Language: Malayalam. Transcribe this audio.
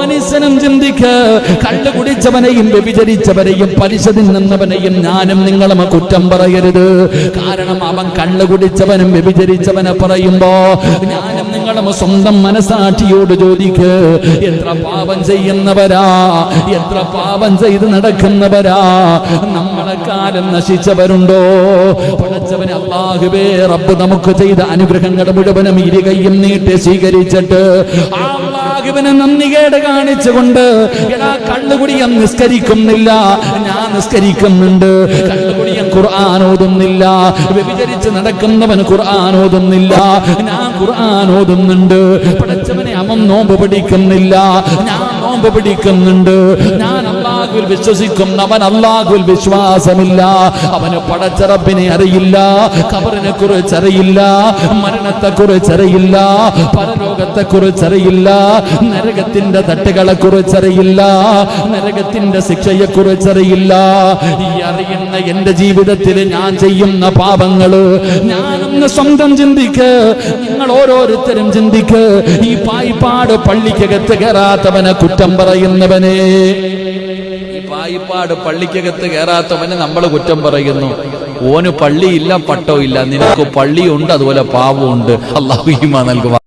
മനുഷ്യനും ചിന്തിക്ക്, കള്ളു കുടിച്ചവനെയും വ്യഭിചരിച്ചവനെയും പലിശ തിന്നുന്നവനെയും ഞാനും നിങ്ങളും കുറ്റം പറയരുത്. കാരണം അവൻ കള്ളു കുടിച്ചവനും വ്യഭിചരിച്ചവനെ പറയുമ്പോ ഞാനും നിങ്ങളും സ്വന്തം മനസാക്ഷിയോട് ചോദിക്ക്, എത്ര പാപം ചെയ്യുന്നവരാ, എത്ര പാപം ചെയ്ത് നടക്കുന്നവരാ. നമ്മളെക്കാലം നശിച്ചവരുണ്ടോ? പടച്ചവനെ അല്ലാഹുവേ, റബ്ബ് നമുക്ക് ചെയ്ത അനുഗ്രഹങ്ങൾ മുഴുവനും ഇരുകൈയും നീട്ടി സ്വീകരിച്ചിട്ട് അല്ലാഹുവിനെ നന്ദികേട് കാണിച്ചുകൊണ്ട് എടാ കള്ളുകുടിയൻ നിസ്കരിക്കുന്നില്ല, ഞാൻ നിസ്കരിക്കുന്നുണ്ട്. കള്ളുകുടിയൻ ഖുർആൻ ഓതുന്നില്ല. വ്യഭിചരിച്ച് നടക്കുന്നവൻ ഖുർആൻ ഓതുന്നില്ല, ഞാൻ ഖുർആൻ ഓതുന്നുണ്ട്. പടച്ചവനെ അവൻ നോമ്പ് പിടിക്കുന്നില്ല, ഞാൻ നോമ്പ് പിടിക്കുന്നുണ്ട്. ഞാൻ അല്ലാഹുവിൽ വിശ്വസിക്കുന്നവൻ അല്ലാഹുവിൽ വിശ്വാസമില്ല. അവന് പടച്ച റബ്ബിനെ അറിയില്ല, ഖബറിനെ കുറിച്ച് അറിയില്ല, മരണത്തെ കുറിച്ച് അറിയില്ല, പരലോകത്തെ കുറിച്ച് അറിയില്ല, നരകത്തിന്റെ തട്ടുകളെ കുറിച്ചറിയില്ല, നരകത്തിന്റെ ശിക്ഷയെ കുറിച്ചറിയില്ല. ഈ അറിയുന്ന എന്റെ ജീവിതത്തിൽ ഞാൻ ചെയ്യുന്ന പാപങ്ങള് ഞാനൊന്ന് സ്വന്തം ചിന്തിക്ക്, നിങ്ങൾ ഓരോരുത്തരും ചിന്തിക്ക്. ഈ പായിപ്പാട് പള്ളിക്കകത്ത് കയറാത്തവനെ കുറ്റം പറയുന്നവനെ, ഈ പായിപ്പാട് പള്ളിക്കകത്ത് കയറാത്തവനെ നമ്മൾ കുറ്റം പറയുന്നു. ഓന് പള്ളിയില്ല, പട്ടവും ഇല്ല, നിനക്ക് പള്ളിയുണ്ട്, അതുപോലെ പാവമുണ്ട്. അല്ലാഹു ഈമാൻ നൽകുക.